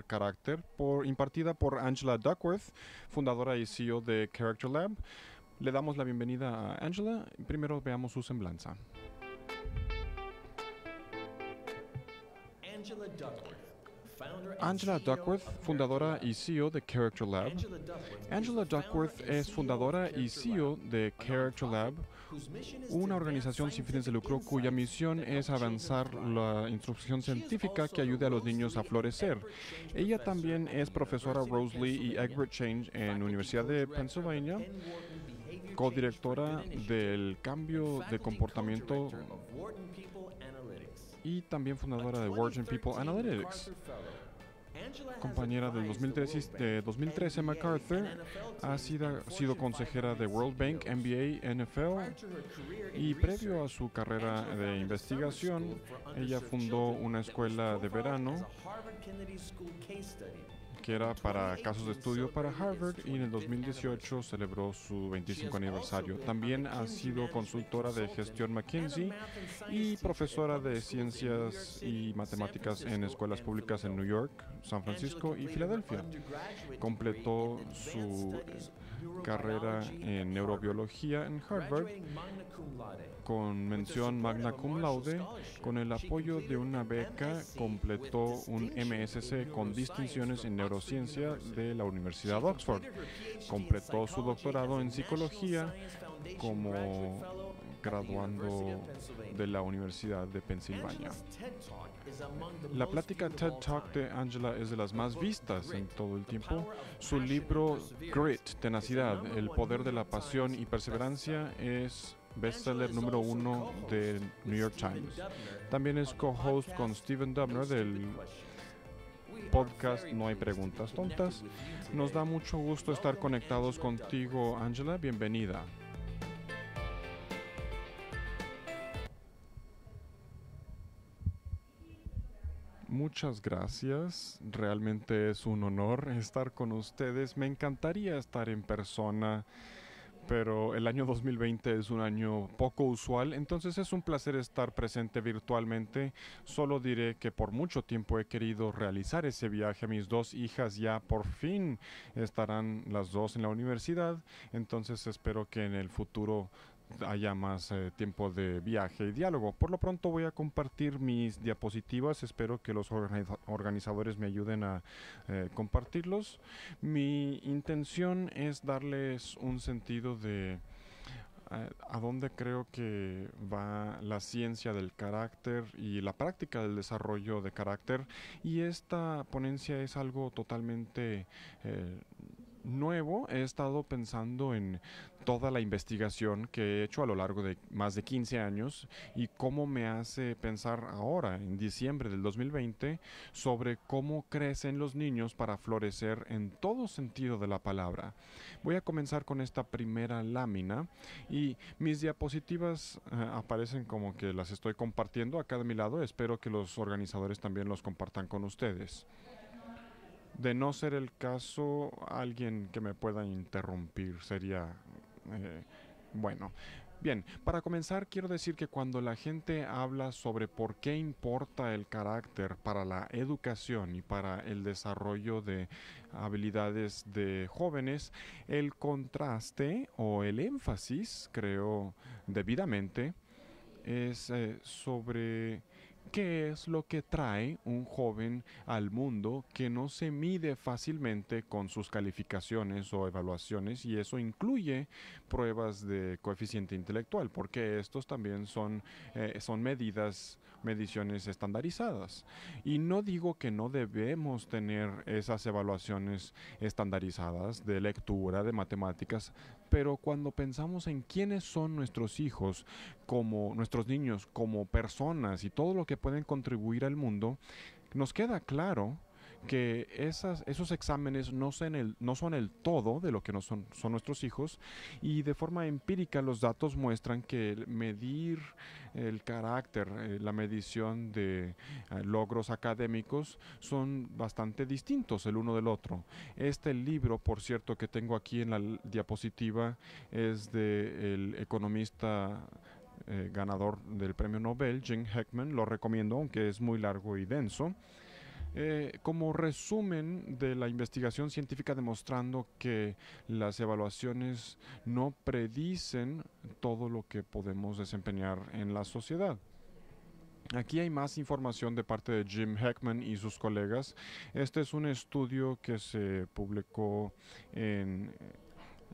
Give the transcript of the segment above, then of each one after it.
Carácter, impartida por Angela Duckworth, fundadora y CEO de Character Lab. Le damos la bienvenida a Angela. Primero veamos su semblanza. Angela Duckworth, fundadora y CEO de Character Lab. Angela Duckworth es fundadora y CEO de Character Lab, una organización sin fines de lucro cuya misión es avanzar la instrucción científica que ayude a los niños a florecer. Ella también es profesora Rose Lee y Egbert Change en la Universidad de Pennsylvania, codirectora del cambio de comportamiento y también fundadora de Wharton People Analytics. Compañera del 2013 MacArthur, ha sido consejera de World Bank, NBA, NFL y previo a su carrera de investigación, ella fundó una escuela de verano que era para casos de estudio para Harvard y en el 2018 celebró su 25 aniversario. También ha sido consultora de gestión McKinsey y profesora de ciencias y matemáticas en escuelas públicas en New York, San Francisco y Filadelfia. Completó su carrera en neurobiología en Harvard con mención magna cum laude. Con el apoyo de una beca completó un MSc con distinciones en neurociencia de la Universidad de Oxford. Completó su doctorado en psicología como graduando de la Universidad de Pensilvania. La plática TED Talk de Angela es de las más vistas en todo el tiempo. Su libro Grit, Tenacidad, El poder de la pasión y perseverancia es bestseller número 1 de New York Times. También es co-host con Stephen Dubner del podcast No hay preguntas tontas. Nos da mucho gusto estar conectados contigo, Angela. Bienvenida. Muchas gracias, realmente es un honor estar con ustedes. Me encantaría estar en persona, pero el año 2020 es un año poco usual, entonces es un placer estar presente virtualmente. Solo diré que por mucho tiempo he querido realizar ese viaje. Mis dos hijas ya por fin estarán las dos en la universidad, entonces espero que en el futuro haya más tiempo de viaje y diálogo. Por lo pronto voy a compartir mis diapositivas, espero que los organizadores me ayuden a compartirlos. Mi intención es darles un sentido de a dónde creo que va la ciencia del carácter y la práctica del desarrollo de carácter, y esta ponencia es algo totalmente nuevo. He estado pensando en toda la investigación que he hecho a lo largo de más de 15 años y cómo me hace pensar ahora, en diciembre del 2020, sobre cómo crecen los niños para florecer en todo sentido de la palabra. Voy a comenzar con esta primera lámina y mis diapositivas aparecen como que las estoy compartiendo acá de mi lado. Espero que los organizadores también los compartan con ustedes. De no ser el caso, alguien que me pueda interrumpir sería eh, bueno. Bien, para comenzar quiero decir que cuando la gente habla sobre por qué importa el carácter para la educación y para el desarrollo de habilidades de jóvenes, el contraste o el énfasis, creo debidamente, es sobre qué es lo que trae un joven al mundo que no se mide fácilmente con sus calificaciones o evaluaciones, y eso incluye pruebas de coeficiente intelectual, porque estos también son mediciones estandarizadas. Y no digo que no debemos tener esas evaluaciones estandarizadas de lectura, de matemáticas, pero cuando pensamos en quiénes son nuestros hijos, como nuestros niños, como personas y todo lo que pueden contribuir al mundo, nos queda claro que esos exámenes no son el todo de lo que son nuestros hijos, y de forma empírica los datos muestran que medir el carácter, la medición de logros académicos son bastante distintos el uno del otro. Este libro, por cierto, que tengo aquí en la diapositiva, es del economista ganador del premio Nobel, Jim Heckman. Lo recomiendo, aunque es muy largo y denso. Como resumen de la investigación científica demostrando que las evaluaciones no predicen todo lo que podemos desempeñar en la sociedad. Aquí hay más información de parte de Jim Heckman y sus colegas. Este es un estudio que se publicó en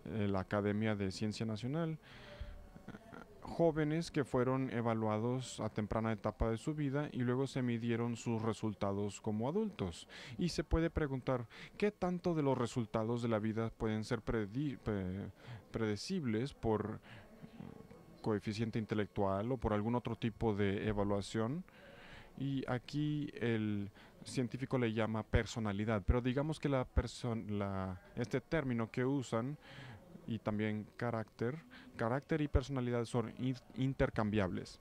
la Academia de Ciencia Nacional. Jóvenes que fueron evaluados a temprana etapa de su vida y luego se midieron sus resultados como adultos. Y se puede preguntar, ¿qué tanto de los resultados de la vida pueden ser predecibles por coeficiente intelectual o por algún otro tipo de evaluación? Y aquí el científico le llama personalidad, pero digamos que este término que usan y también carácter y personalidad son intercambiables.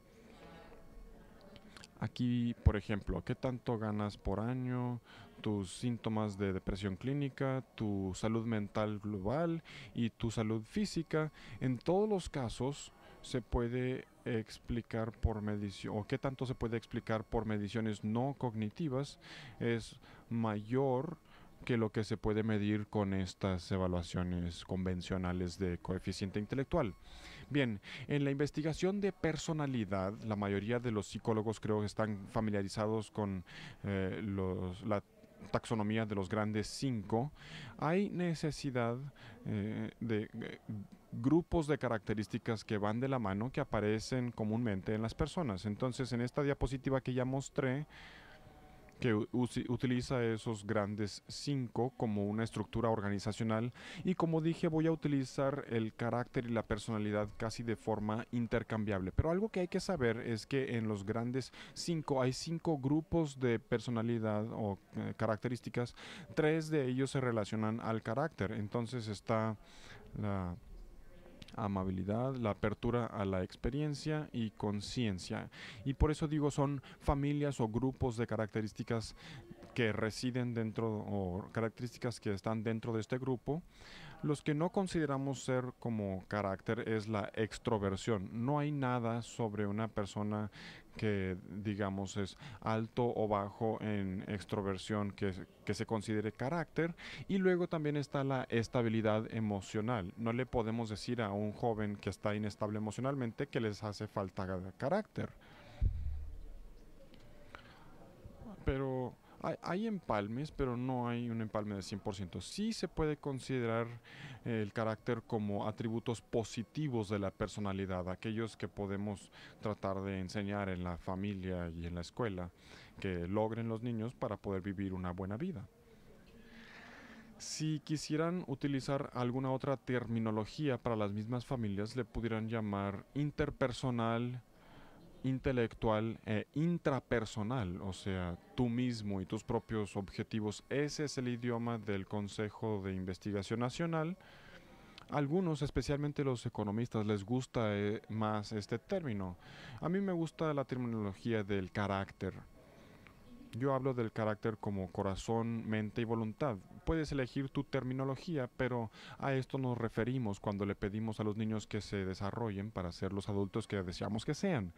Aquí, por ejemplo, ¿qué tanto ganas por año? Tus síntomas de depresión clínica, tu salud mental global y tu salud física. En todos los casos se puede explicar por medición, o qué tanto se puede explicar por mediciones no cognitivas, es mayor que lo que se puede medir con estas evaluaciones convencionales de coeficiente intelectual. Bien, en la investigación de personalidad, la mayoría de los psicólogos creo que están familiarizados con la taxonomía de los grandes cinco. Hay necesidad de grupos de características que van de la mano, que aparecen comúnmente en las personas. Entonces, en esta diapositiva que ya mostré, que utiliza esos grandes cinco como una estructura organizacional, y como dije voy a utilizar el carácter y la personalidad casi de forma intercambiable, pero algo que hay que saber es que en los grandes cinco hay cinco grupos de personalidad o características. Tres de ellos se relacionan al carácter. Entonces está la amabilidad, la apertura a la experiencia y conciencia. Y por eso digo, son familias o grupos de características que residen dentro, o características que están dentro de este grupo. Los que no consideramos ser como carácter es la extroversión. No hay nada sobre una persona que digamos es alto o bajo en extroversión que se considere carácter. Y luego también está la estabilidad emocional. No le podemos decir a un joven que está inestable emocionalmente que les hace falta carácter. Pero hay empalmes, pero no hay un empalme de 100%. Sí se puede considerar el carácter como atributos positivos de la personalidad, aquellos que podemos tratar de enseñar en la familia y en la escuela, que logren los niños para poder vivir una buena vida. Si quisieran utilizar alguna otra terminología para las mismas familias, le pudieran llamar interpersonal, intelectual e intrapersonal, o sea, tú mismo y tus propios objetivos. Ese es el idioma del Consejo de Investigación Nacional. Algunos, especialmente los economistas, les gusta más este término. A mí me gusta la terminología del carácter. Yo hablo del carácter como corazón, mente y voluntad. Puedes elegir tu terminología, pero a esto nos referimos cuando le pedimos a los niños que se desarrollen para ser los adultos que deseamos que sean.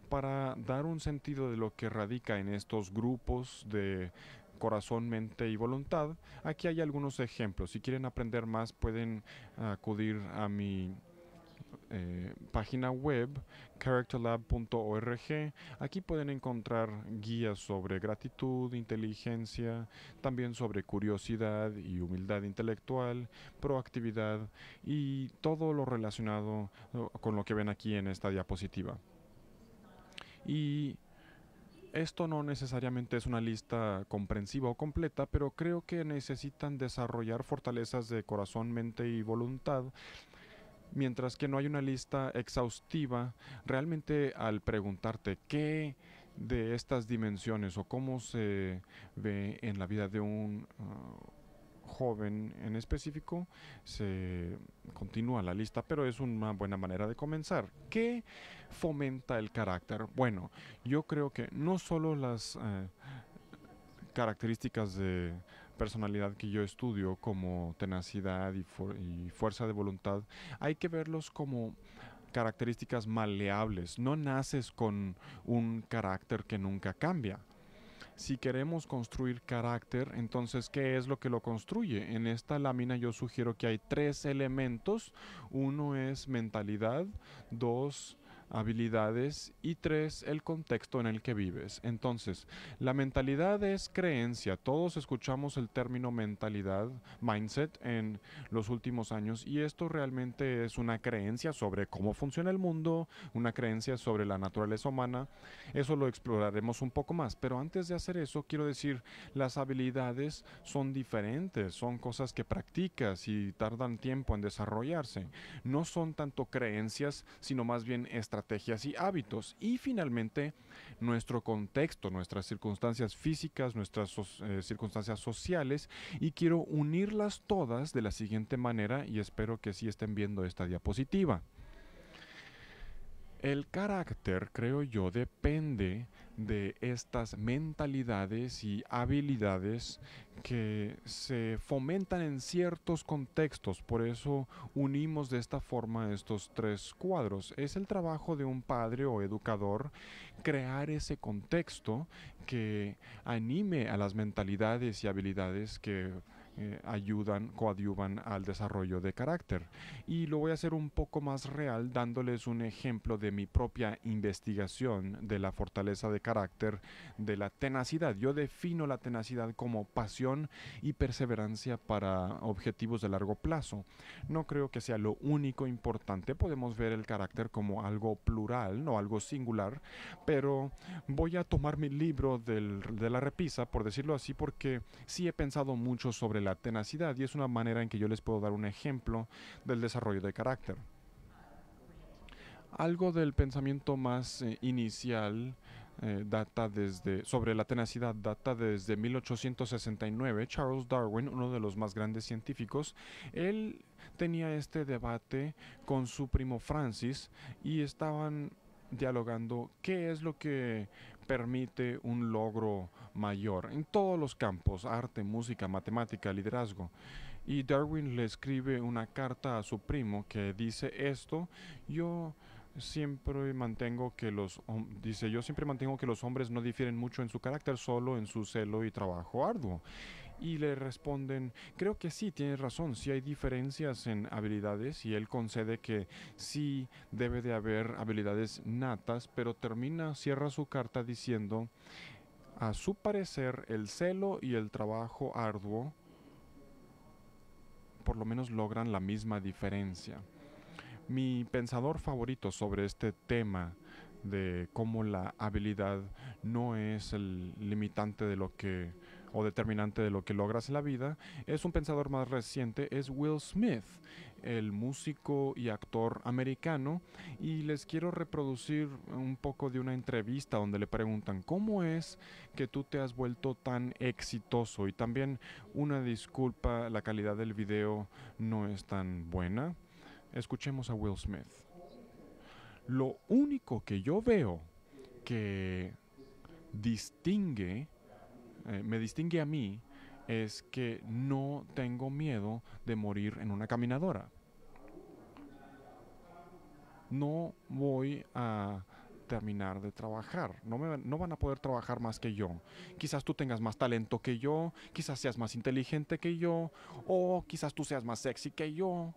Para dar un sentido de lo que radica en estos grupos de corazón, mente y voluntad, aquí hay algunos ejemplos. Si quieren aprender más, pueden acudir a mi página web characterlab.org. Aquí pueden encontrar guías sobre gratitud, inteligencia, también sobre curiosidad y humildad intelectual, proactividad y todo lo relacionado con lo que ven aquí en esta diapositiva. Y esto no necesariamente es una lista comprensiva o completa, pero creo que necesitan desarrollar fortalezas de corazón, mente y voluntad. Mientras que no hay una lista exhaustiva, realmente al preguntarte qué de estas dimensiones o cómo se ve en la vida de un joven en específico, se continúa la lista, pero es una buena manera de comenzar. ¿Qué fomenta el carácter? Bueno, yo creo que no solo las características de personalidad que yo estudio, como tenacidad y fuerza de voluntad, hay que verlos como características maleables. No naces con un carácter que nunca cambia. Si queremos construir carácter, entonces, ¿qué es lo que lo construye? En esta lámina yo sugiero que hay tres elementos. Uno es mentalidad, dos, habilidades y tres, el contexto en el que vives. Entonces, la mentalidad es creencia. Todos escuchamos el término mentalidad, mindset, en los últimos años y esto realmente es una creencia sobre cómo funciona el mundo, una creencia sobre la naturaleza humana. Eso lo exploraremos un poco más, pero antes de hacer eso quiero decir, las habilidades son diferentes, son cosas que practicas y tardan tiempo en desarrollarse. No son tanto creencias, sino más bien estrategias y hábitos. Y finalmente, nuestro contexto, nuestras circunstancias físicas, nuestras circunstancias sociales, y quiero unirlas todas de la siguiente manera y espero que sí estén viendo esta diapositiva. El carácter, creo yo, depende de estas mentalidades y habilidades que se fomentan en ciertos contextos. Por eso unimos de esta forma estos tres cuadros. Es el trabajo de un padre o educador crear ese contexto que anime a las mentalidades y habilidades que ayudan, coadyuvan al desarrollo de carácter. Y lo voy a hacer un poco más real dándoles un ejemplo de mi propia investigación de la fortaleza de carácter, de la tenacidad. Yo defino la tenacidad como pasión y perseverancia para objetivos de largo plazo. No creo que sea lo único importante, podemos ver el carácter como algo plural, no algo singular, pero voy a tomar mi libro de la repisa, por decirlo así, porque sí he pensado mucho sobre la tenacidad y es una manera en que yo les puedo dar un ejemplo del desarrollo de carácter. Algo del pensamiento más inicial sobre la tenacidad data desde 1869. Charles Darwin, uno de los más grandes científicos, él tenía este debate con su primo Francis y estaban dialogando qué es lo que permite un logro mayor en todos los campos, arte, música, matemática, liderazgo. Y Darwin le escribe una carta a su primo que dice esto: yo siempre mantengo que yo siempre mantengo que los hombres no difieren mucho en su carácter, solo en su celo y trabajo arduo. Y le responden, creo que sí, tienes razón, sí hay diferencias en habilidades y él concede que sí debe de haber habilidades natas, pero cierra su carta diciendo, a su parecer el celo y el trabajo arduo por lo menos logran la misma diferencia. Mi pensador favorito sobre este tema de cómo la habilidad no es el limitante de lo que o determinante de lo que logras en la vida, es un pensador más reciente, es Will Smith, el músico y actor americano, y les quiero reproducir un poco de una entrevista donde le preguntan ¿cómo es que tú te has vuelto tan exitoso? Y también una disculpa, la calidad del video no es tan buena. Escuchemos a Will Smith. Lo único que yo veo que distingue, me distingue a mí, es que no tengo miedo de morir en una caminadora. No voy a terminar de trabajar. No van a poder trabajar más que yo. Quizás tú tengas más talento que yo, quizás seas más inteligente que yo, o quizás tú seas más sexy que yo.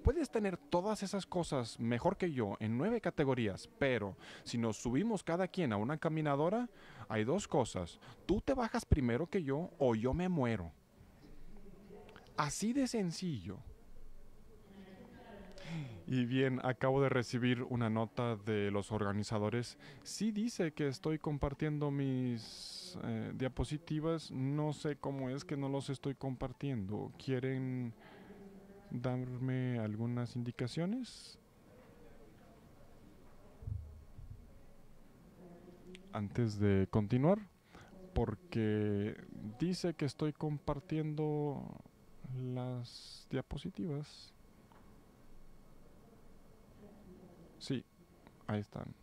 Puedes tener todas esas cosas mejor que yo en 9 categorías, pero si nos subimos cada quien a una caminadora, hay dos cosas. Tú te bajas primero que yo o yo me muero. Así de sencillo. Y bien, acabo de recibir una nota de los organizadores. Sí dice que estoy compartiendo mis diapositivas. No sé cómo es que no los estoy compartiendo. ¿Quieren darme algunas indicaciones? Antes de continuar, porque dice que estoy compartiendo las diapositivas. Sí, ahí están.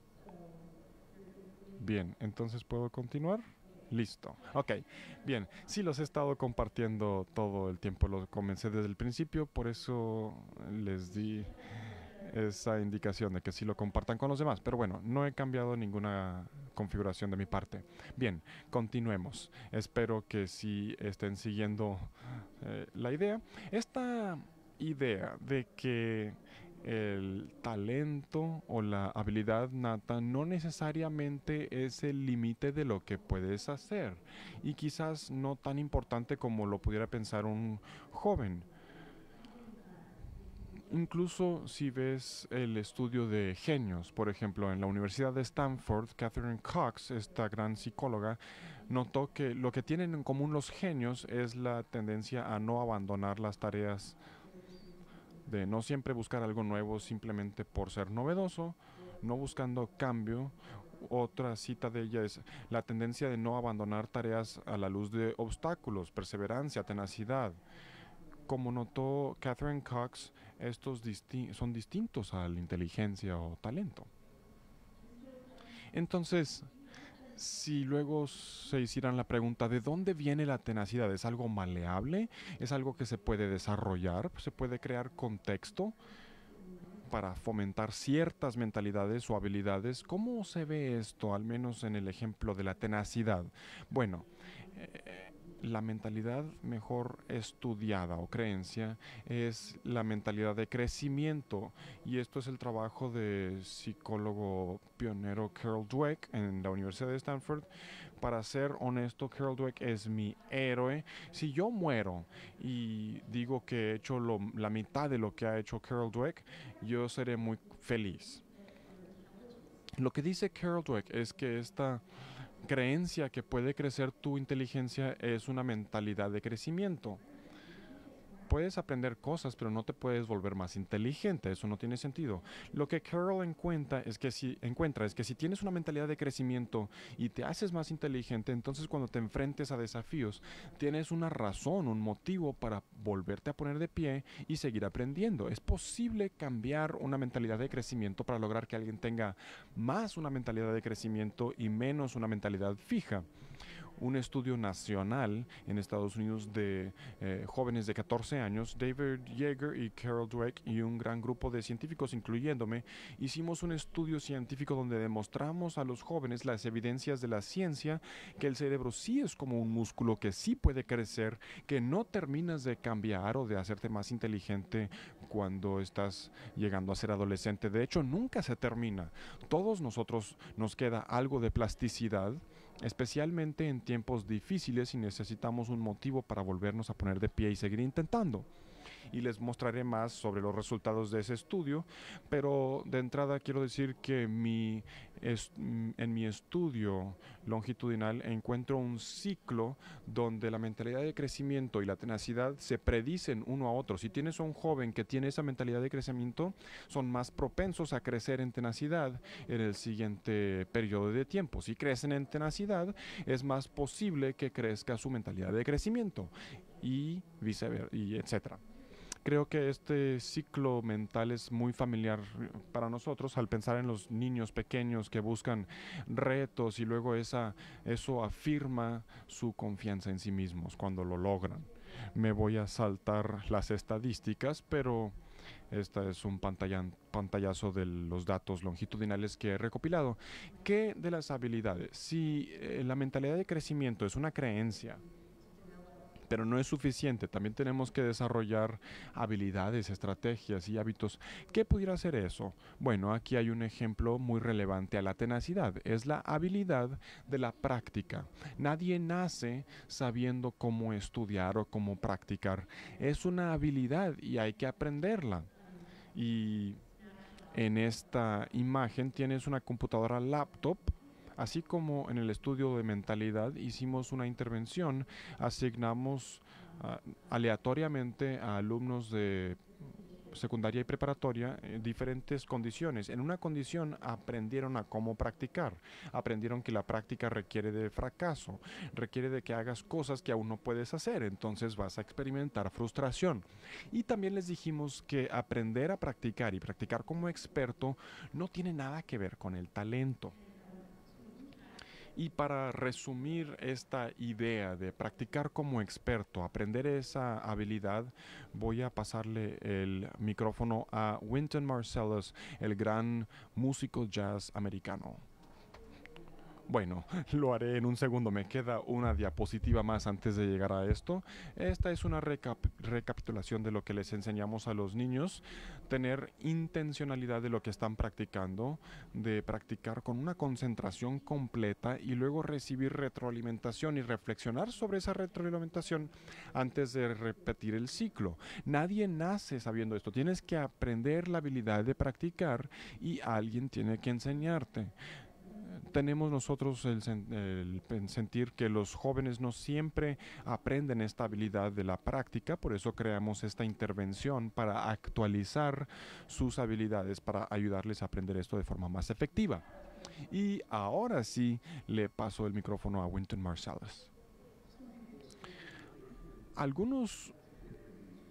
Bien, entonces puedo continuar. Listo. Ok, bien. Sí, los he estado compartiendo todo el tiempo. Los comencé desde el principio, por eso les di esa indicación de que sí lo compartan con los demás. Pero bueno, no he cambiado ninguna configuración de mi parte. Bien, continuemos. Espero que sí estén siguiendo la idea. Esta idea de que el talento o la habilidad nata no necesariamente es el límite de lo que puedes hacer y quizás no tan importante como lo pudiera pensar un joven. Incluso si ves el estudio de genios, por ejemplo, en la Universidad de Stanford, Catherine Cox, esta gran psicóloga, notó que lo que tienen en común los genios es la tendencia a no abandonar las tareas, de no siempre buscar algo nuevo simplemente por ser novedoso, no buscando cambio. Otra cita de ella es la tendencia de no abandonar tareas a la luz de obstáculos, perseverancia, tenacidad. Como notó Catherine Cox, estos son distintos a la inteligencia o talento. Entonces, si luego se hicieran la pregunta ¿de dónde viene la tenacidad? ¿Es algo maleable? ¿Es algo que se puede desarrollar? ¿Se puede crear contexto para fomentar ciertas mentalidades o habilidades? ¿Cómo se ve esto, al menos en el ejemplo de la tenacidad? Bueno, la mentalidad mejor estudiada o creencia es la mentalidad de crecimiento, y esto es el trabajo de psicólogo pionero Carol Dweck en la Universidad de Stanford. Para ser honesto, Carol Dweck es mi héroe. Si yo muero y digo que he hecho la mitad de lo que ha hecho Carol Dweck, yo seré muy feliz. Lo que dice Carol Dweck es que esta creencia que puede crecer tu inteligencia es una mentalidad de crecimiento. Puedes aprender cosas, pero no te puedes volver más inteligente. Eso no tiene sentido. Lo que Carol encuentra es que si tienes una mentalidad de crecimiento y te haces más inteligente, entonces cuando te enfrentes a desafíos, tienes una razón, un motivo para volverte a poner de pie y seguir aprendiendo. Es posible cambiar una mentalidad de crecimiento para lograr que alguien tenga más una mentalidad de crecimiento y menos una mentalidad fija. Un estudio nacional en Estados Unidos de jóvenes de 14 años, David Yeager y Carol Dweck y un gran grupo de científicos, incluyéndome, hicimos un estudio científico donde demostramos a los jóvenes las evidencias de la ciencia que el cerebro sí es como un músculo que sí puede crecer, que no terminas de cambiar o de hacerte más inteligente cuando estás llegando a ser adolescente. De hecho, nunca se termina. Todos nosotros nos queda algo de plasticidad, especialmente en tiempos difíciles, y necesitamos un motivo para volvernos a poner de pie y seguir intentando. Y les mostraré más sobre los resultados de ese estudio, pero de entrada quiero decir que en mi estudio longitudinal encuentro un ciclo donde la mentalidad de crecimiento y la tenacidad se predicen uno a otro. Si tienes a un joven que tiene esa mentalidad de crecimiento, son más propensos a crecer en tenacidad en el siguiente periodo de tiempo. Si crecen en tenacidad, es más posible que crezca su mentalidad de crecimiento y viceversa, y etcétera. Creo que este ciclo mental es muy familiar para nosotros al pensar en los niños pequeños que buscan retos y luego eso afirma su confianza en sí mismos cuando lo logran. Me voy a saltar las estadísticas, pero esta es un pantallazo de los datos longitudinales que he recopilado. ¿Qué de las habilidades? Si la mentalidad de crecimiento es una creencia, pero no es suficiente, también tenemos que desarrollar habilidades, estrategias y hábitos. ¿Qué pudiera hacer eso? Bueno, aquí hay un ejemplo muy relevante a la tenacidad. Es la habilidad de la práctica. Nadie nace sabiendo cómo estudiar o cómo practicar. Es una habilidad y hay que aprenderla. Y en esta imagen tienes una computadora laptop. Así como en el estudio de mentalidad hicimos una intervención, asignamos aleatoriamente a alumnos de secundaria y preparatoria diferentes condiciones. En una condición aprendieron a cómo practicar, aprendieron que la práctica requiere de fracaso, requiere de que hagas cosas que aún no puedes hacer, entonces vas a experimentar frustración. Y también les dijimos que aprender a practicar y practicar como experto no tiene nada que ver con el talento. Y para resumir esta idea de practicar como experto, aprender esa habilidad, voy a pasarle el micrófono a Wynton Marsalis, el gran músico jazz americano. Bueno, lo haré en un segundo. Me queda una diapositiva más antes de llegar a esto. Esta es una recapitulación de lo que les enseñamos a los niños. Tener intencionalidad de lo que están practicando, de practicar con una concentración completa y luego recibir retroalimentación y reflexionar sobre esa retroalimentación antes de repetir el ciclo. Nadie nace sabiendo esto. Tienes que aprender la habilidad de practicar y alguien tiene que enseñarte. Tenemos nosotros el sentir que los jóvenes no siempre aprenden esta habilidad de la práctica, por eso creamos esta intervención para actualizar sus habilidades, para ayudarles a aprender esto de forma más efectiva. Y ahora sí le paso el micrófono a Wynton Marsalis. Algunos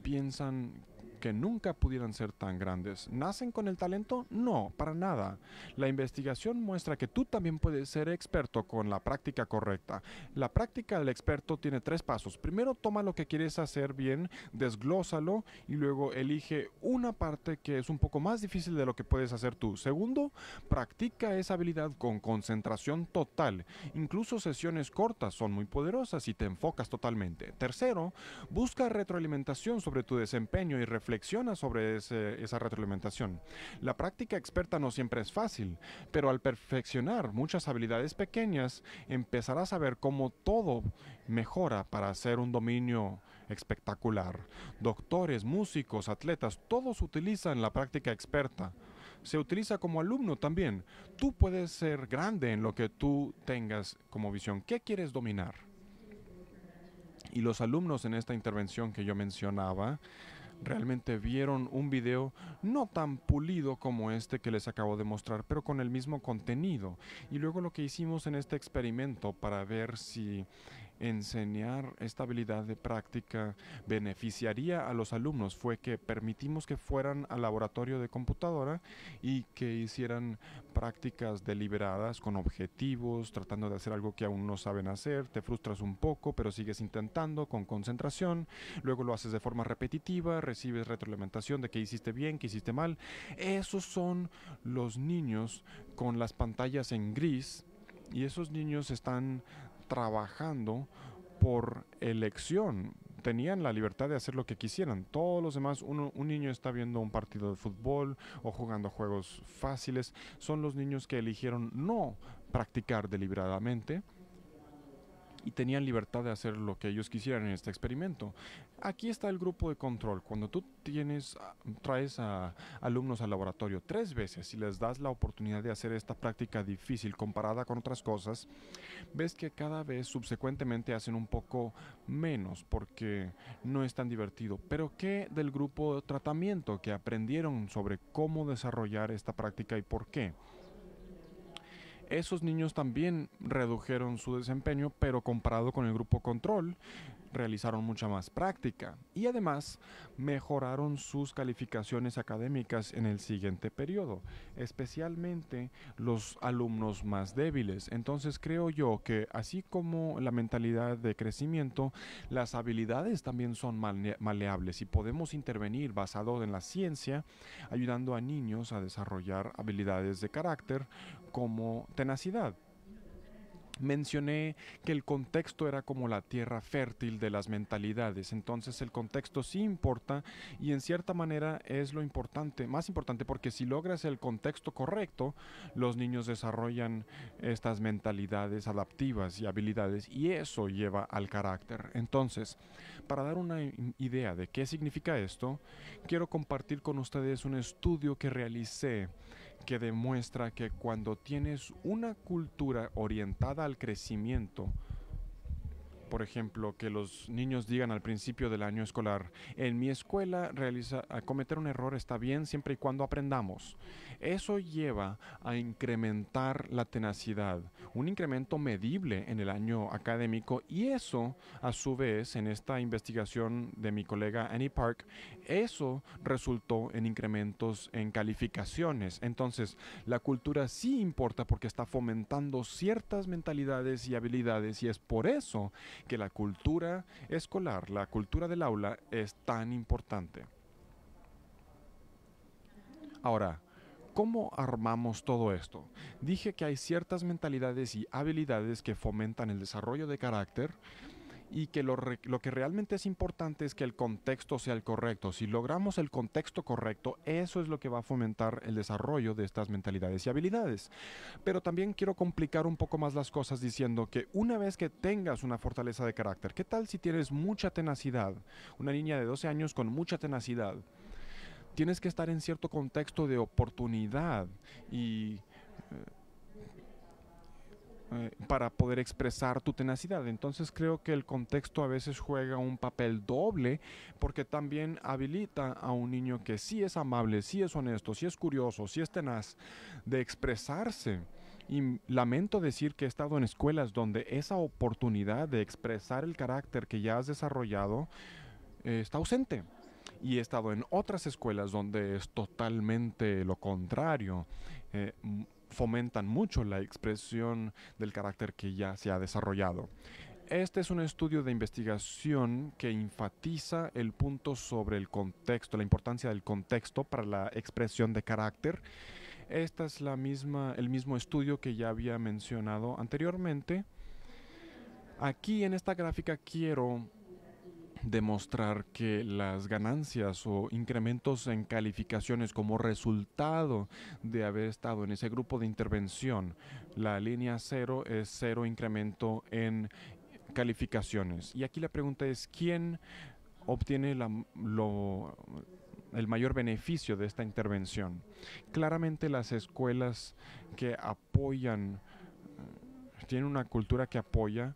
piensan que nunca pudieran ser tan grandes. ¿Nacen con el talento? No, para nada. La investigación muestra que tú también puedes ser experto con la práctica correcta. La práctica del experto tiene 3 pasos. Primero, toma lo que quieres hacer bien, desglósalo y luego elige una parte que es un poco más difícil de lo que puedes hacer tú. Segundo, practica esa habilidad con concentración total. Incluso sesiones cortas son muy poderosas y te enfocas totalmente. Tercero, busca retroalimentación sobre tu desempeño y reflexiona sobre esa retroalimentación. La práctica experta no siempre es fácil, pero al perfeccionar muchas habilidades pequeñas, empezarás a ver cómo todo mejora para hacer un dominio espectacular. Doctores, músicos, atletas, todos utilizan la práctica experta. Se utiliza como alumno también. Tú puedes ser grande en lo que tú tengas como visión. ¿Qué quieres dominar? Y los alumnos en esta intervención que yo mencionaba realmente vieron un video no tan pulido como este que les acabo de mostrar, pero con el mismo contenido. Y luego lo que hicimos en este experimento para ver si enseñar esta habilidad de práctica beneficiaría a los alumnos fue que permitimos que fueran al laboratorio de computadora y que hicieran prácticas deliberadas con objetivos, tratando de hacer algo que aún no saben hacer. Te frustras un poco, pero sigues intentando con concentración. Luego lo haces de forma repetitiva, recibes retroalimentación de que hiciste bien, que hiciste mal. Esos son los niños con las pantallas en gris y esos niños están trabajando por elección. Tenían la libertad de hacer lo que quisieran. Todos los demás, un niño está viendo un partido de fútbol o jugando juegos fáciles. Son los niños que eligieron no practicar deliberadamente y tenían libertad de hacer lo que ellos quisieran en este experimento. Aquí está el grupo de control. Cuando tú traes a alumnos al laboratorio 3 veces y les das la oportunidad de hacer esta práctica difícil comparada con otras cosas, ves que cada vez subsecuentemente hacen un poco menos porque no es tan divertido. Pero ¿qué del grupo de tratamiento que aprendieron sobre cómo desarrollar esta práctica y por qué? Esos niños también redujeron su desempeño, pero comparado con el grupo control, realizaron mucha más práctica y además mejoraron sus calificaciones académicas en el siguiente periodo, especialmente los alumnos más débiles. Entonces creo yo que así como la mentalidad de crecimiento, las habilidades también son maleables y podemos intervenir basado en la ciencia, ayudando a niños a desarrollar habilidades de carácter como tenacidad. Mencioné que el contexto era como la tierra fértil de las mentalidades, entonces el contexto sí importa y en cierta manera es lo importante, más importante porque si logras el contexto correcto, los niños desarrollan estas mentalidades adaptivas y habilidades y eso lleva al carácter. Entonces, para dar una idea de qué significa esto, quiero compartir con ustedes un estudio que realicé que demuestra que cuando tienes una cultura orientada al crecimiento, por ejemplo, que los niños digan al principio del año escolar, en mi escuela cometer un error está bien siempre y cuando aprendamos. Eso lleva a incrementar la tenacidad, un incremento medible en el año académico, y eso, a su vez, en esta investigación de mi colega Annie Park, eso resultó en incrementos en calificaciones. Entonces, la cultura sí importa porque está fomentando ciertas mentalidades y habilidades, y es por eso que la cultura escolar, la cultura del aula, es tan importante. Ahora, ¿cómo armamos todo esto? Dije que hay ciertas mentalidades y habilidades que fomentan el desarrollo de carácter, y que lo que realmente es importante es que el contexto sea el correcto. Si logramos el contexto correcto, eso es lo que va a fomentar el desarrollo de estas mentalidades y habilidades. Pero también quiero complicar un poco más las cosas diciendo que una vez que tengas una fortaleza de carácter, ¿qué tal si tienes mucha tenacidad? Una niña de 12 años con mucha tenacidad. Tienes que estar en cierto contexto de oportunidad y para poder expresar tu tenacidad. Entonces creo que el contexto a veces juega un papel doble, porque también habilita a un niño que sí es amable, sí es honesto, sí es curioso, sí es tenaz, de expresarse. Y lamento decir que he estado en escuelas donde esa oportunidad de expresar el carácter que ya has desarrollado está ausente. Y he estado en otras escuelas donde es totalmente lo contrario. Fomentan mucho la expresión del carácter que ya se ha desarrollado. Este es un estudio de investigación que enfatiza el punto sobre el contexto, la importancia del contexto para la expresión de carácter. Esta es el mismo estudio que ya había mencionado anteriormente. Aquí en esta gráfica quiero demostrar que las ganancias o incrementos en calificaciones como resultado de haber estado en ese grupo de intervención, la línea cero es cero incremento en calificaciones. Y aquí la pregunta es, ¿quién obtiene el mayor beneficio de esta intervención? Claramente las escuelas que apoyan, tienen una cultura que apoya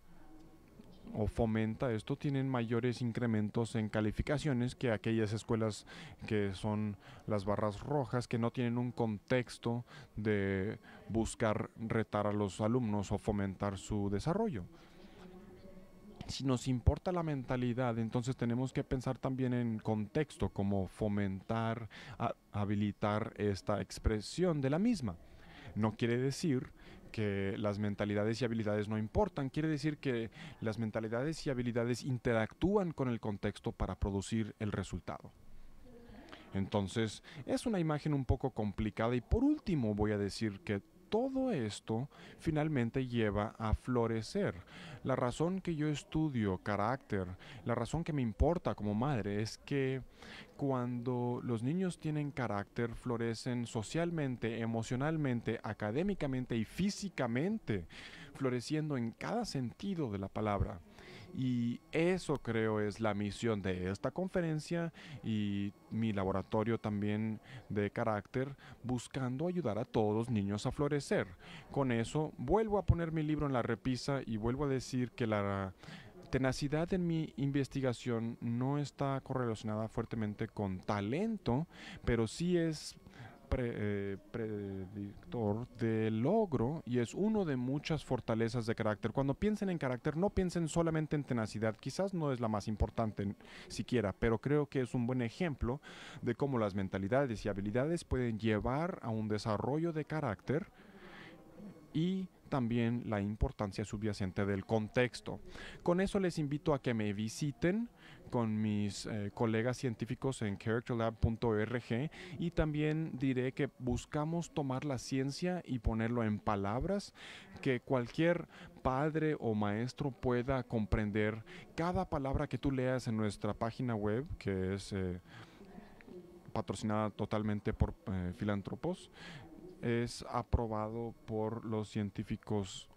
o fomenta esto, tienen mayores incrementos en calificaciones que aquellas escuelas que son las barras rojas, que no tienen un contexto de buscar retar a los alumnos o fomentar su desarrollo. Si nos importa la mentalidad, entonces tenemos que pensar también en contexto, como fomentar, habilitar esta expresión de la misma. No quiere decir que las mentalidades y habilidades no importan, quiere decir que las mentalidades y habilidades interactúan con el contexto para producir el resultado. Entonces, es una imagen un poco complicada, y por último voy a decir que todo esto finalmente lleva a florecer. La razón que yo estudio carácter, la razón que me importa como madre, es que cuando los niños tienen carácter, florecen socialmente, emocionalmente, académicamente y físicamente, floreciendo en cada sentido de la palabra. Y eso creo es la misión de esta conferencia y mi laboratorio también de carácter, buscando ayudar a todos los niños a florecer. Con eso vuelvo a poner mi libro en la repisa y vuelvo a decir que la tenacidad en mi investigación no está correlacionada fuertemente con talento, pero sí es predictor de logro, y es uno de muchas fortalezas de carácter. Cuando piensen en carácter, no piensen solamente en tenacidad, quizás no es la más importante siquiera, pero creo que es un buen ejemplo de cómo las mentalidades y habilidades pueden llevar a un desarrollo de carácter, y también la importancia subyacente del contexto. Con eso les invito a que me visiten con mis colegas científicos en characterlab.org, y también diré que buscamos tomar la ciencia y ponerlo en palabras que cualquier padre o maestro pueda comprender. Cada palabra que tú leas en nuestra página web, que es patrocinada totalmente por filántropos, es aprobado por los científicos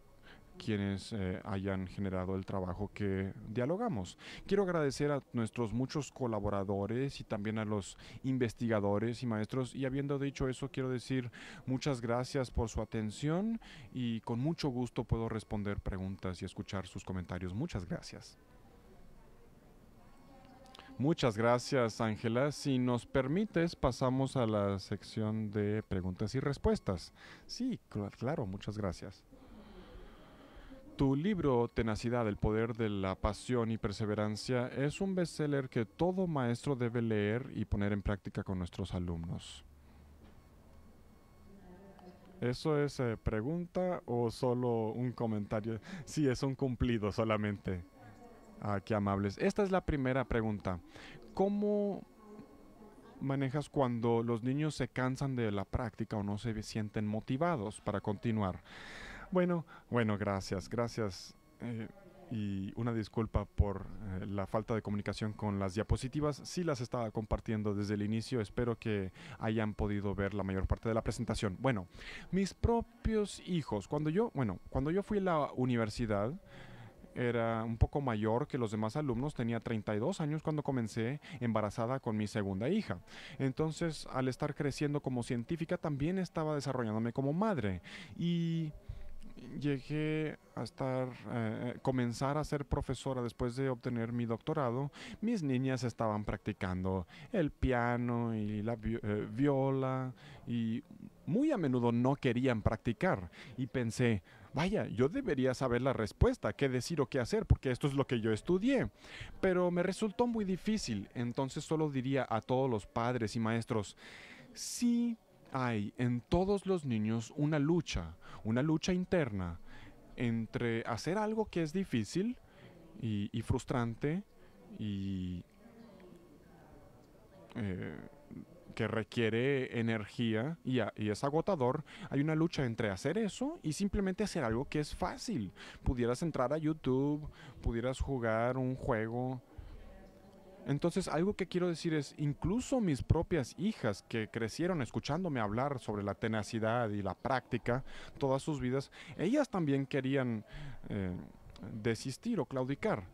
quienes hayan generado el trabajo que dialogamos. Quiero agradecer a nuestros muchos colaboradores y también a los investigadores y maestros. Y habiendo dicho eso, quiero decir muchas gracias por su atención y con mucho gusto puedo responder preguntas y escuchar sus comentarios. Muchas gracias. Muchas gracias, Ángela. Si nos permites, pasamos a la sección de preguntas y respuestas. Sí, claro, muchas gracias. Tu libro Tenacidad, el poder de la pasión y perseverancia es un bestseller que todo maestro debe leer y poner en práctica con nuestros alumnos. ¿Eso es pregunta o solo un comentario? Sí, es un cumplido solamente. Ah, qué amables. Esta es la primera pregunta. ¿Cómo manejas cuando los niños se cansan de la práctica o no se sienten motivados para continuar? Bueno, gracias, gracias. Y una disculpa por la falta de comunicación con las diapositivas. Sí las estaba compartiendo desde el inicio. Espero que hayan podido ver la mayor parte de la presentación. Bueno, mis propios hijos, cuando yo fui a la universidad, era un poco mayor que los demás alumnos, tenía 32 años cuando comencé embarazada con mi segunda hija. Entonces, al estar creciendo como científica, también estaba desarrollándome como madre. Y llegué a comenzar a ser profesora después de obtener mi doctorado. Mis niñas estaban practicando el piano y la viola y muy a menudo no querían practicar. Y pensé, vaya, yo debería saber la respuesta, qué decir o qué hacer, porque esto es lo que yo estudié. Pero me resultó muy difícil, entonces solo diría a todos los padres y maestros, sí hay en todos los niños una lucha interna entre hacer algo que es difícil y frustrante y eh, que requiere energía y es agotador. Hay una lucha entre hacer eso y simplemente hacer algo que es fácil. Pudieras entrar a YouTube, pudieras jugar un juego. Entonces, algo que quiero decir es, incluso mis propias hijas que crecieron escuchándome hablar sobre la tenacidad y la práctica todas sus vidas, ellas también querían eh, desistir o claudicar.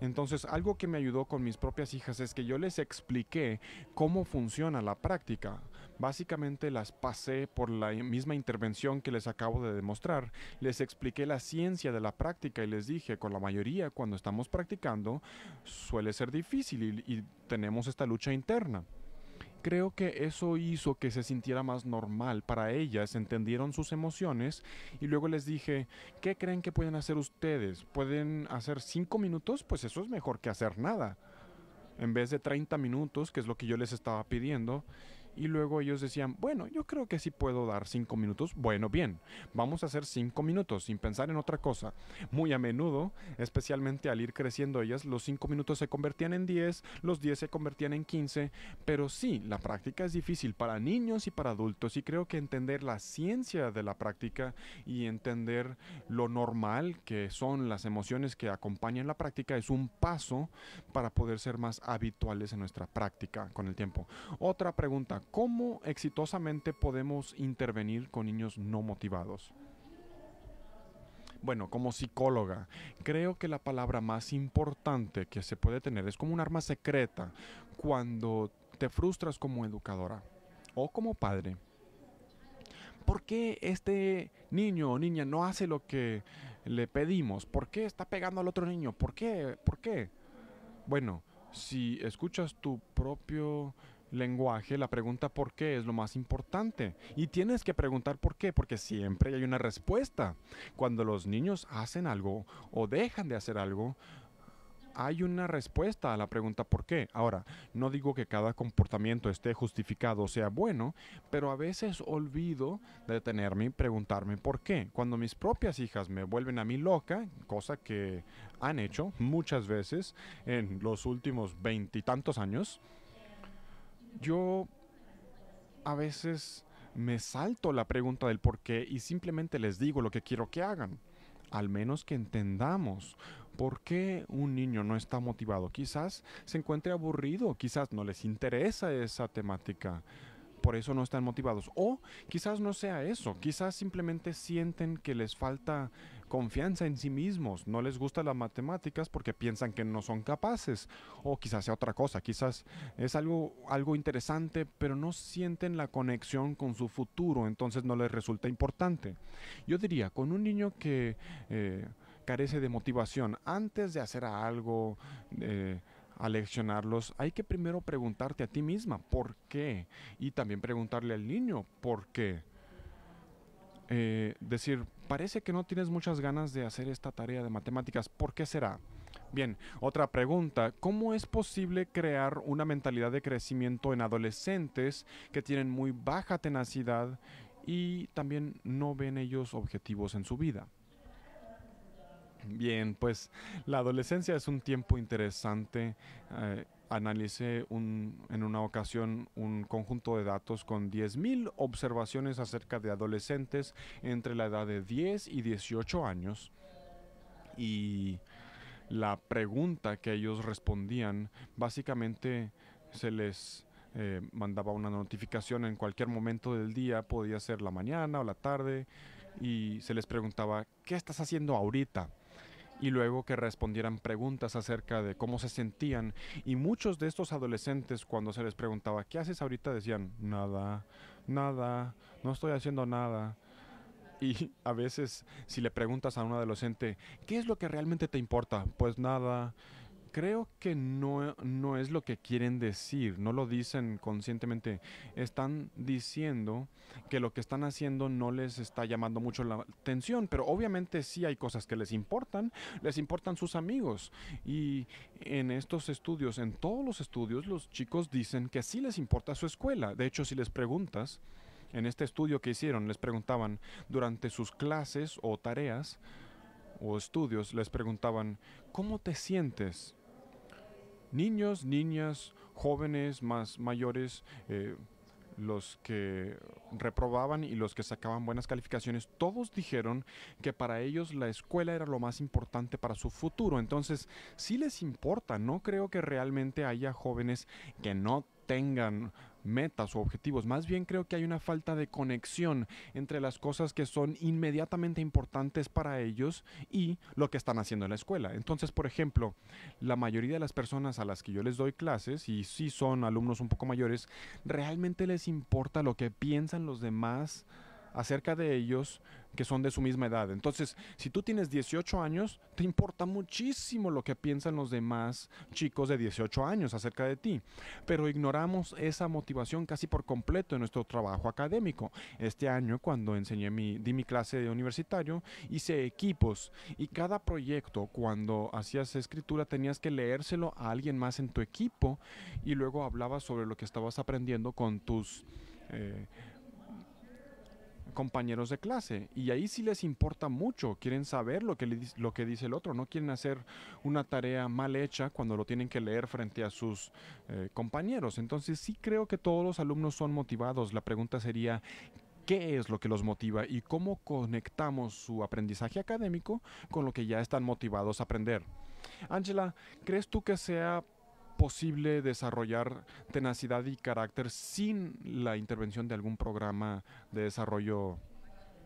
Entonces, algo que me ayudó con mis propias hijas es que yo les expliqué cómo funciona la práctica. Básicamente las pasé por la misma intervención que les acabo de demostrar. Les expliqué la ciencia de la práctica y les dije, con la mayoría cuando estamos practicando suele ser difícil y tenemos esta lucha interna. Creo que eso hizo que se sintiera más normal para ellas, entendieron sus emociones y luego les dije, ¿qué creen que pueden hacer ustedes? ¿Pueden hacer 5 minutos? Pues eso es mejor que hacer nada. En vez de 30 minutos, que es lo que yo les estaba pidiendo, y luego ellos decían, bueno, yo creo que sí puedo dar 5 minutos. Bueno, bien, vamos a hacer 5 minutos sin pensar en otra cosa. Muy a menudo, especialmente al ir creciendo ellas, los 5 minutos se convertían en 10, los 10 se convertían en 15. Pero sí, la práctica es difícil para niños y para adultos. Y creo que entender la ciencia de la práctica y entender lo normal que son las emociones que acompañan la práctica es un paso para poder ser más habituales en nuestra práctica con el tiempo. Otra pregunta, ¿cómo exitosamente podemos intervenir con niños no motivados? Bueno, como psicóloga, creo que la palabra más importante que se puede tener es como un arma secreta cuando te frustras como educadora o como padre. ¿Por qué este niño o niña no hace lo que le pedimos? ¿Por qué está pegando al otro niño? ¿Por qué? ¿Por qué? Bueno, si escuchas tu propio lenguaje, la pregunta por qué es lo más importante. Y tienes que preguntar por qué, porque siempre hay una respuesta. Cuando los niños hacen algo o dejan de hacer algo, hay una respuesta a la pregunta por qué. Ahora, no digo que cada comportamiento esté justificado o sea bueno, pero a veces olvido detenerme y preguntarme por qué. Cuando mis propias hijas me vuelven a mí loca, cosa que han hecho muchas veces en los últimos 20 y tantos años, yo a veces me salto la pregunta del por qué y simplemente les digo lo que quiero que hagan. Al menos que entendamos por qué un niño no está motivado. Quizás se encuentre aburrido, quizás no les interesa esa temática. por eso no están motivados. O quizás no sea eso, quizás simplemente sienten que les falta confianza en sí mismos, no les gustan las matemáticas porque piensan que no son capaces. O quizás sea otra cosa, quizás es algo interesante, pero no sienten la conexión con su futuro, entonces no les resulta importante. Yo diría, con un niño que carece de motivación, antes de hacer algo, aleccionarlos, hay que primero preguntarte a ti misma por qué y también preguntarle al niño por qué. Decir, parece que no tienes muchas ganas de hacer esta tarea de matemáticas, ¿por qué será? Bien, otra pregunta, ¿cómo es posible crear una mentalidad de crecimiento en adolescentes que tienen muy baja tenacidad y también no ven ellos objetivos en su vida? Bien, pues la adolescencia es un tiempo interesante. Analicé en una ocasión un conjunto de datos con 10.000 observaciones acerca de adolescentes entre la edad de 10 y 18 años. Y la pregunta que ellos respondían, básicamente se les mandaba una notificación en cualquier momento del día, podía ser la mañana o la tarde, y se les preguntaba, ¿qué estás haciendo ahorita? Y luego que respondieran preguntas acerca de cómo se sentían. Y muchos de estos adolescentes, cuando se les preguntaba, ¿qué haces ahorita? Decían, nada, nada, no estoy haciendo nada. Y a veces, si le preguntas a un adolescente, ¿qué es lo que realmente te importa? Pues nada. Creo que no es lo que quieren decir, no lo dicen conscientemente. Están diciendo que lo que están haciendo no les está llamando mucho la atención, pero obviamente sí hay cosas que les importan sus amigos. Y en estos estudios, en todos los estudios, los chicos dicen que sí les importa su escuela. De hecho, si les preguntas, en este estudio que hicieron, les preguntaban durante sus clases o tareas o estudios, les preguntaban, ¿cómo te sientes? Niños, niñas, jóvenes, más mayores, los que reprobaban y los que sacaban buenas calificaciones, todos dijeron que para ellos la escuela era lo más importante para su futuro. Entonces, sí les importa. No creo que realmente haya jóvenes que no tengan metas o objetivos. Más bien creo que hay una falta de conexión entre las cosas que son inmediatamente importantes para ellos y lo que están haciendo en la escuela. Entonces, por ejemplo, la mayoría de las personas a las que yo les doy clases, y sí son alumnos un poco mayores, realmente les importa lo que piensan los demás acerca de ellos que son de su misma edad. Entonces, si tú tienes 18 años, te importa muchísimo lo que piensan los demás chicos de 18 años acerca de ti. Pero ignoramos esa motivación casi por completo en nuestro trabajo académico. Este año, cuando di mi clase de universitario, hice equipos y cada proyecto, cuando hacías escritura, tenías que leérselo a alguien más en tu equipo y luego hablabas sobre lo que estabas aprendiendo con tus eh, compañeros de clase. Y ahí sí les importa mucho, quieren saber lo que dice el otro, no quieren hacer una tarea mal hecha cuando lo tienen que leer frente a sus compañeros. Entonces sí creo que todos los alumnos son motivados. La pregunta sería, ¿qué es lo que los motiva y cómo conectamos su aprendizaje académico con lo que ya están motivados a aprender? Ángela, ¿crees tú que sea posible desarrollar tenacidad y carácter sin la intervención de algún programa de desarrollo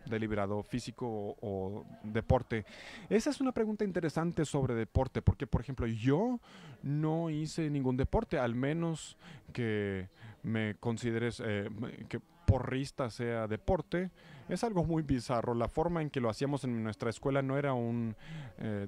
deliberado físico o deporte? Esa es una pregunta interesante sobre deporte, porque por ejemplo yo no hice ningún deporte, al menos que me consideres que porrista sea deporte. Es algo muy bizarro. La forma en que lo hacíamos en nuestra escuela no era un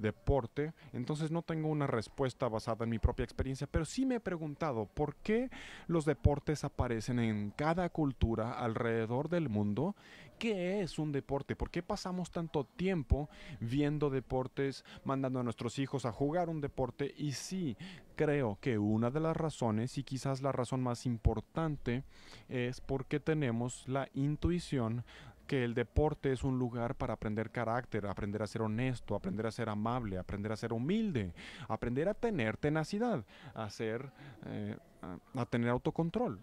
deporte, entonces no tengo una respuesta basada en mi propia experiencia, pero sí me he preguntado por qué los deportes aparecen en cada cultura alrededor del mundo. ¿Qué es un deporte? ¿Por qué pasamos tanto tiempo viendo deportes, mandando a nuestros hijos a jugar un deporte? Y sí, creo que una de las razones, y quizás la razón más importante, es porque tenemos la intuición que el deporte es un lugar para aprender carácter, aprender a ser honesto, aprender a ser amable, aprender a ser humilde, aprender a tener tenacidad, a tener autocontrol.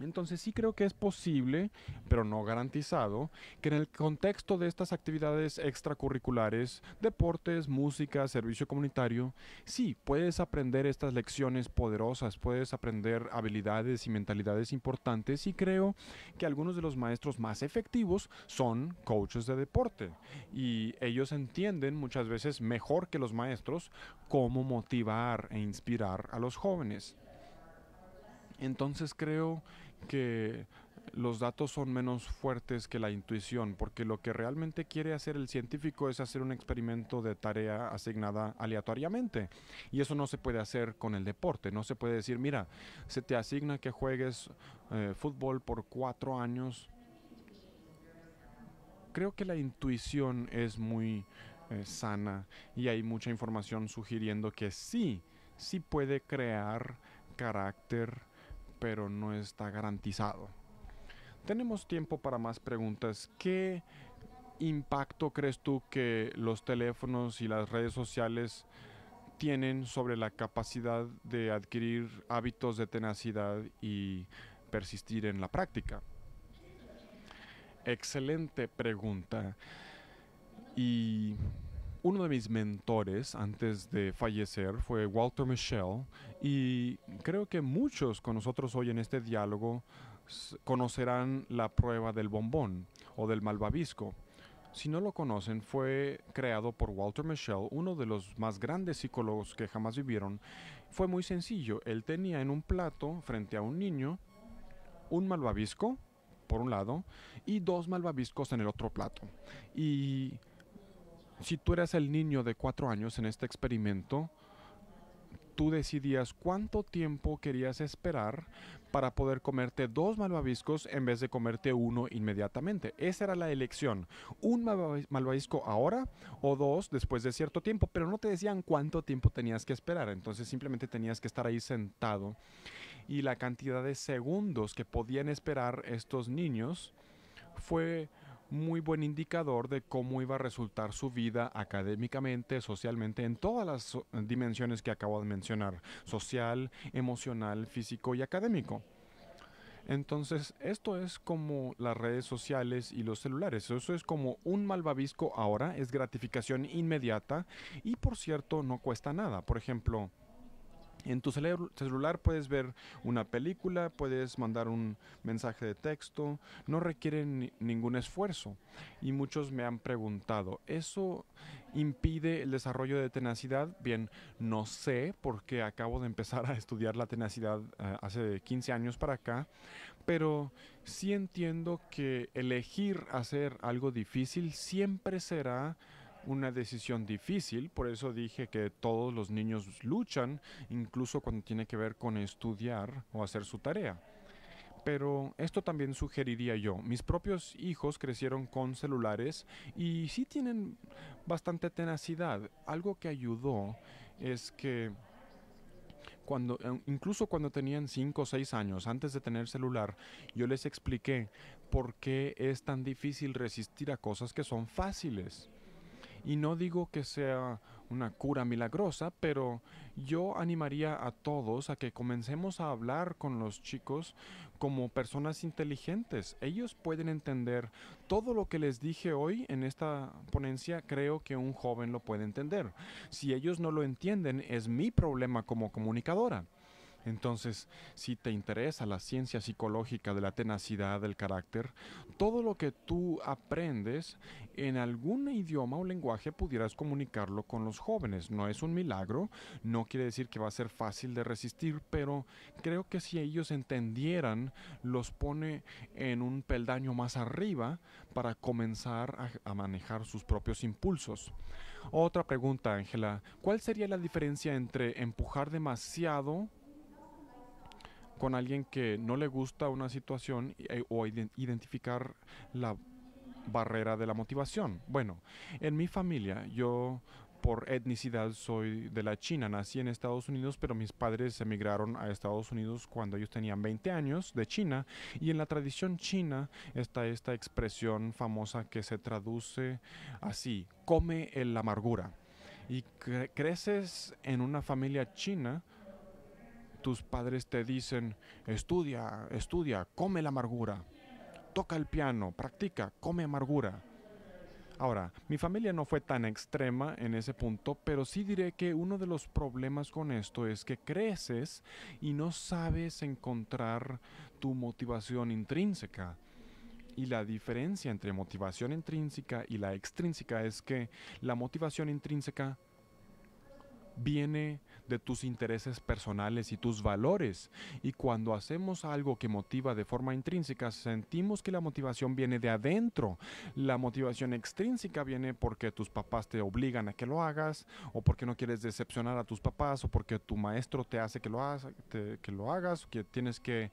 Entonces sí creo que es posible, pero no garantizado, que en el contexto de estas actividades extracurriculares, deportes, música, servicio comunitario, sí, puedes aprender estas lecciones poderosas, puedes aprender habilidades y mentalidades importantes y creo que algunos de los maestros más efectivos son coaches de deporte y ellos entienden muchas veces mejor que los maestros cómo motivar e inspirar a los jóvenes. Entonces creo que los datos son menos fuertes que la intuición, porque lo que realmente quiere hacer el científico es hacer un experimento de tarea asignada aleatoriamente. Y eso no se puede hacer con el deporte. No se puede decir, mira, se te asigna que juegues fútbol por 4 años. Creo que la intuición es muy sana y hay mucha información sugiriendo que sí, sí puede crear carácter, pero no está garantizado. Tenemos tiempo para más preguntas. ¿Qué impacto crees tú que los teléfonos y las redes sociales tienen sobre la capacidad de adquirir hábitos de tenacidad y persistir en la práctica? Excelente pregunta. Y uno de mis mentores antes de fallecer fue Walter Mischel y creo que muchos con nosotros hoy en este diálogo conocerán la prueba del bombón o del malvavisco. Si no lo conocen, fue creado por Walter Mischel, uno de los más grandes psicólogos que jamás vivieron. Fue muy sencillo. Él tenía en un plato, frente a un niño, un malvavisco, por un lado, y dos malvaviscos en el otro plato. Y si tú eras el niño de 4 años en este experimento, tú decidías cuánto tiempo querías esperar para poder comerte dos malvaviscos en vez de comerte uno inmediatamente. Esa era la elección. Un malvavisco ahora o dos después de cierto tiempo, pero no te decían cuánto tiempo tenías que esperar. Entonces simplemente tenías que estar ahí sentado. Y la cantidad de segundos que podían esperar estos niños fue muy buen indicador de cómo iba a resultar su vida académicamente, socialmente, en todas las dimensiones que acabo de mencionar, social, emocional, físico y académico. Entonces, esto es como las redes sociales y los celulares. Eso es como un malvavisco ahora, es gratificación inmediata y por cierto no cuesta nada. Por ejemplo, en tu celular puedes ver una película, puedes mandar un mensaje de texto, no requiere ningún esfuerzo. Y muchos me han preguntado, ¿eso impide el desarrollo de tenacidad? Bien, no sé porque acabo de empezar a estudiar la tenacidad hace 15 años para acá, pero sí entiendo que elegir hacer algo difícil siempre será una decisión difícil, por eso dije que todos los niños luchan, incluso cuando tiene que ver con estudiar o hacer su tarea. Pero esto también sugeriría yo. Mis propios hijos crecieron con celulares y sí tienen bastante tenacidad. Algo que ayudó es que incluso cuando tenían 5 o 6 años, antes de tener celular, yo les expliqué por qué es tan difícil resistir a cosas que son fáciles. Y no digo que sea una cura milagrosa, pero yo animaría a todos a que comencemos a hablar con los chicos como personas inteligentes. Ellos pueden entender todo lo que les dije hoy en esta ponencia, creo que un joven lo puede entender. Si ellos no lo entienden, es mi problema como comunicadora. Entonces, si te interesa la ciencia psicológica de la tenacidad del carácter, todo lo que tú aprendes en algún idioma o lenguaje pudieras comunicarlo con los jóvenes. No es un milagro, no quiere decir que va a ser fácil de resistir, pero creo que si ellos entendieran, los pone en un peldaño más arriba para comenzar a manejar sus propios impulsos. Otra pregunta, Ángela, ¿cuál sería la diferencia entre empujar demasiado con alguien que no le gusta una situación o identificar la barrera de la motivación? Bueno, en mi familia yo por etnicidad soy de la China, nací en Estados Unidos, pero mis padres emigraron a Estados Unidos cuando ellos tenían 20 años de China y en la tradición china está esta expresión famosa que se traduce así, come la amargura. Y creces en una familia china, tus padres te dicen, estudia, estudia, come la amargura, toca el piano, practica, come amargura. Ahora, mi familia no fue tan extrema en ese punto, pero sí diré que uno de los problemas con esto es que creces y no sabes encontrar tu motivación intrínseca. Y la diferencia entre motivación intrínseca y la extrínseca es que la motivación intrínseca viene de tus intereses personales y tus valores. Y cuando hacemos algo que motiva de forma intrínseca, sentimos que la motivación viene de adentro. La motivación extrínseca viene porque tus papás te obligan a que lo hagas, o porque no quieres decepcionar a tus papás, o porque tu maestro te hace que lo hagas, que tienes que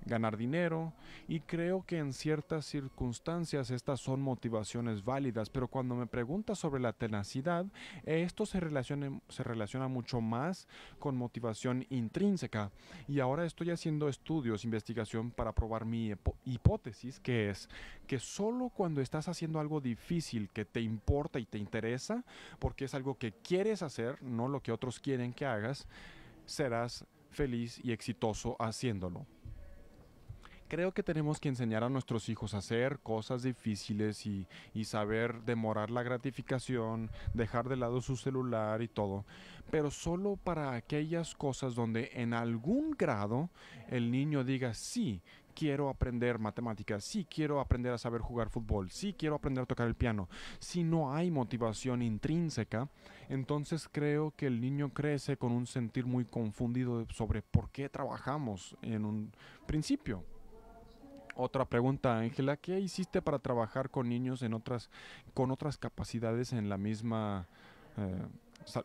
ganar dinero, y creo que en ciertas circunstancias estas son motivaciones válidas, pero cuando me preguntas sobre la tenacidad, esto se relaciona mucho más con motivación intrínseca, y ahora estoy haciendo estudios, investigación para probar mi hipótesis, que es que solo cuando estás haciendo algo difícil que te importa y te interesa, porque es algo que quieres hacer, no lo que otros quieren que hagas, serás feliz y exitoso haciéndolo. Creo que tenemos que enseñar a nuestros hijos a hacer cosas difíciles y saber demorar la gratificación, dejar de lado su celular y todo, pero solo para aquellas cosas donde en algún grado el niño diga sí. Quiero aprender matemáticas, sí quiero aprender a saber jugar fútbol, sí quiero aprender a tocar el piano. Si no hay motivación intrínseca, entonces creo que el niño crece con un sentir muy confundido sobre por qué trabajamos en un principio. Otra pregunta, Ángela, ¿qué hiciste para trabajar con niños con otras capacidades en la misma, eh,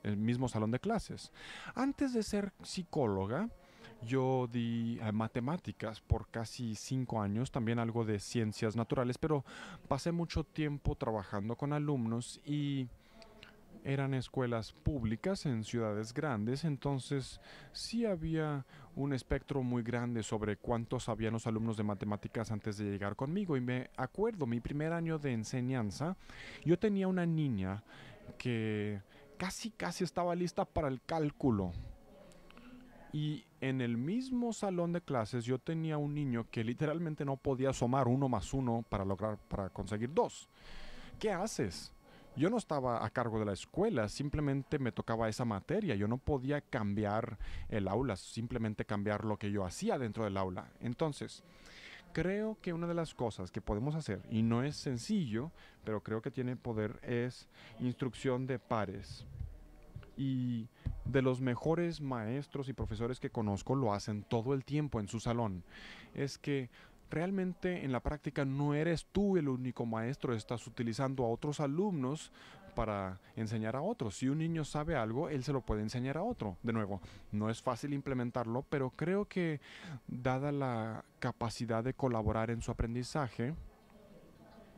el mismo salón de clases? Antes de ser psicóloga, yo di matemáticas por casi 5 años, también algo de ciencias naturales, pero pasé mucho tiempo trabajando con alumnos y eran escuelas públicas en ciudades grandes, entonces sí había un espectro muy grande sobre cuántos sabían los alumnos de matemáticas antes de llegar conmigo. Y me acuerdo, mi primer año de enseñanza, yo tenía una niña que casi estaba lista para el cálculo. Y en el mismo salón de clases yo tenía un niño que literalmente no podía sumar uno más uno para conseguir dos. ¿Qué haces? Yo no estaba a cargo de la escuela, simplemente me tocaba esa materia. Yo no podía cambiar el aula, simplemente cambiar lo que yo hacía dentro del aula. Entonces, creo que una de las cosas que podemos hacer, y no es sencillo, pero creo que tiene poder, es instrucción de pares. Y de los mejores maestros y profesores que conozco lo hacen todo el tiempo en su salón. Es que realmente en la práctica no eres tú el único maestro, estás utilizando a otros alumnos para enseñar a otros. Si un niño sabe algo, él se lo puede enseñar a otro. De nuevo, no es fácil implementarlo, pero creo que dada la capacidad de colaborar en su aprendizaje,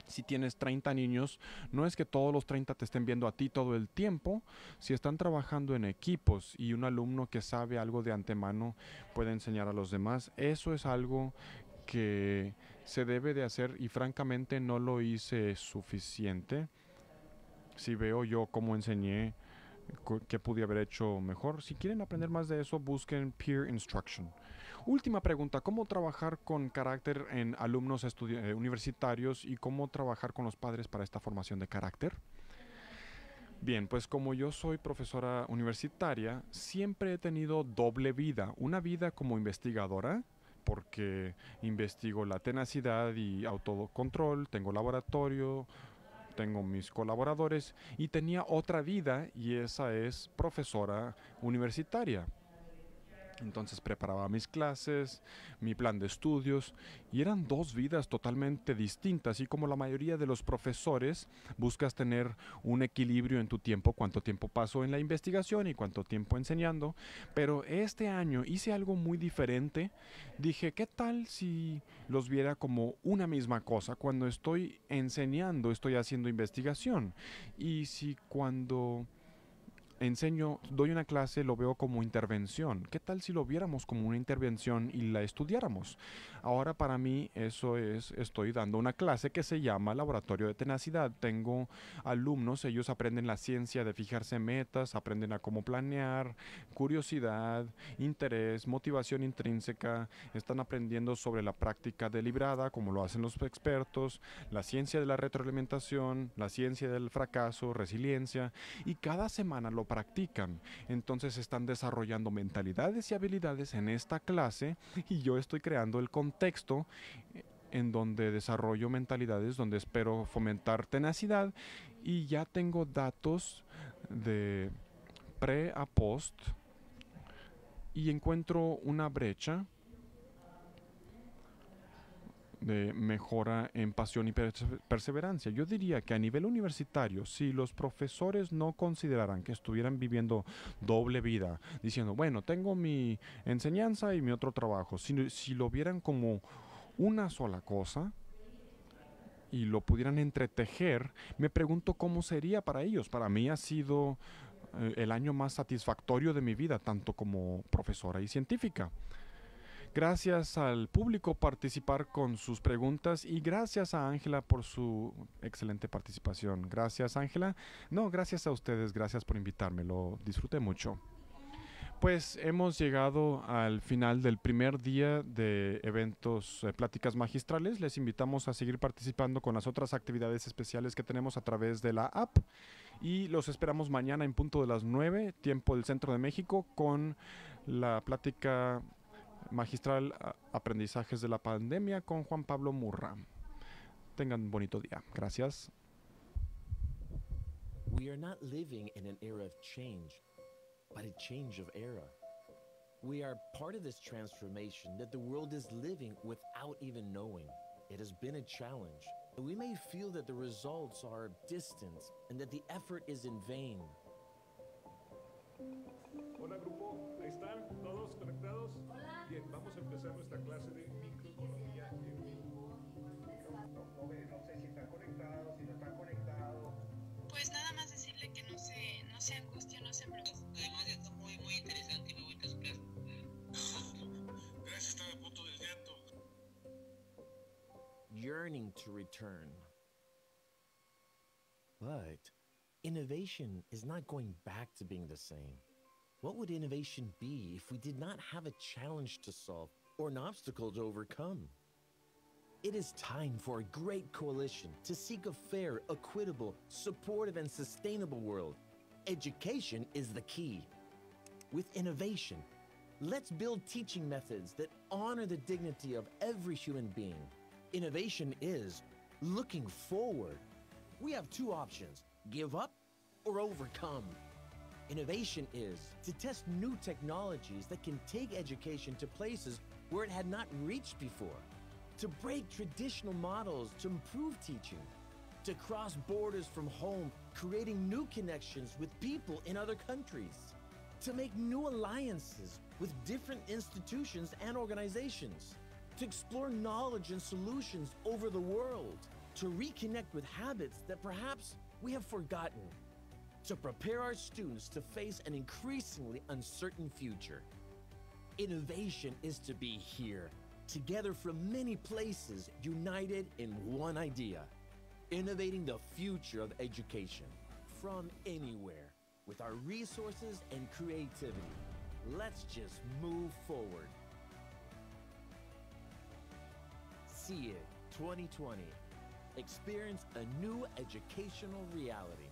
si tienes 30 niños, no es que todos los 30 te estén viendo a ti todo el tiempo. Si están trabajando en equipos y un alumno que sabe algo de antemano puede enseñar a los demás, eso es algo que se debe de hacer y francamente no lo hice suficiente. Si veo yo cómo enseñé, qué pude haber hecho mejor. Si quieren aprender más de eso, busquen Peer Instruction. Última pregunta, ¿cómo trabajar con carácter en alumnos universitarios y cómo trabajar con los padres para esta formación de carácter? Bien, pues como yo soy profesora universitaria, siempre he tenido doble vida. Una vida como investigadora, porque investigo la tenacidad y autocontrol, tengo laboratorio, tengo mis colaboradores, y tenía otra vida y esa es profesora universitaria. Entonces preparaba mis clases, mi plan de estudios, y eran dos vidas totalmente distintas. Y como la mayoría de los profesores, buscas tener un equilibrio en tu tiempo, cuánto tiempo paso en la investigación y cuánto tiempo enseñando. Pero este año hice algo muy diferente. Dije, ¿qué tal si los viera como una misma cosa? Cuando estoy enseñando, estoy haciendo investigación. Y si cuando enseño, doy una clase, lo veo como intervención. ¿Qué tal si lo viéramos como una intervención y la estudiáramos? Ahora para mí eso es, estoy dando una clase que se llama Laboratorio de Tenacidad. Tengo alumnos, ellos aprenden la ciencia de fijarse metas, aprenden a cómo planear, curiosidad, interés, motivación intrínseca, están aprendiendo sobre la práctica deliberada, como lo hacen los expertos, la ciencia de la retroalimentación, la ciencia del fracaso, resiliencia, y cada semana lo practican. Entonces están desarrollando mentalidades y habilidades en esta clase y yo estoy creando el contexto en donde desarrollo mentalidades, donde espero fomentar tenacidad y ya tengo datos de pre a post y encuentro una brecha de mejora en pasión y perseverancia. Yo diría que a nivel universitario, si los profesores no consideraran que estuvieran viviendo doble vida, diciendo, bueno, tengo mi enseñanza y mi otro trabajo, si lo vieran como una sola cosa y lo pudieran entretejer, me pregunto cómo sería para ellos. Para mí ha sido el año más satisfactorio de mi vida, tanto como profesora y científica. Gracias al público participar con sus preguntas y gracias a Ángela por su excelente participación. Gracias, Ángela. No, gracias a ustedes, gracias por invitarme, lo disfruté mucho. Pues hemos llegado al final del primer día de eventos, pláticas magistrales. Les invitamos a seguir participando con las otras actividades especiales que tenemos a través de la app y los esperamos mañana en punto de las 9, tiempo del Centro de México, con la plática magistral Aprendizajes de la Pandemia con Juan Pablo Murra. Tengan un bonito día. Gracias. We are not living in an era of change, but a change of era. We are part of this transformation that the world is living without even knowing. It has been a challenge. We may feel that the results are distant and that the effort is in vain. Hola grupo, ahí están todos conectados. Hola. Bien, vamos a empezar nuestra clase de microeconomía en vivo. No sé si están conectados, si no están conectados. Pues nada más decirle que no se angustie, no se preocupe. Además está muy interesante y me voy a su clase. Gracias, estaba a punto del llanto. Yearning to return. But innovation is not going back to being the same. What would innovation be if we did not have a challenge to solve or an obstacle to overcome? It is time for a great coalition to seek a fair, equitable, supportive, and sustainable world. Education is the key. With innovation, let's build teaching methods that honor the dignity of every human being. Innovation is looking forward. We have two options: give up or overcome. Innovation is to test new technologies that can take education to places where it had not reached before, to break traditional models to improve teaching, to cross borders from home, creating new connections with people in other countries, to make new alliances with different institutions and organizations, to explore knowledge and solutions over the world, to reconnect with habits that perhaps we have forgotten, to prepare our students to face an increasingly uncertain future. Innovation is to be here, together from many places, united in one idea: innovating the future of education from anywhere. With our resources and creativity, let's just move forward. See it 2020. Experience a new educational reality.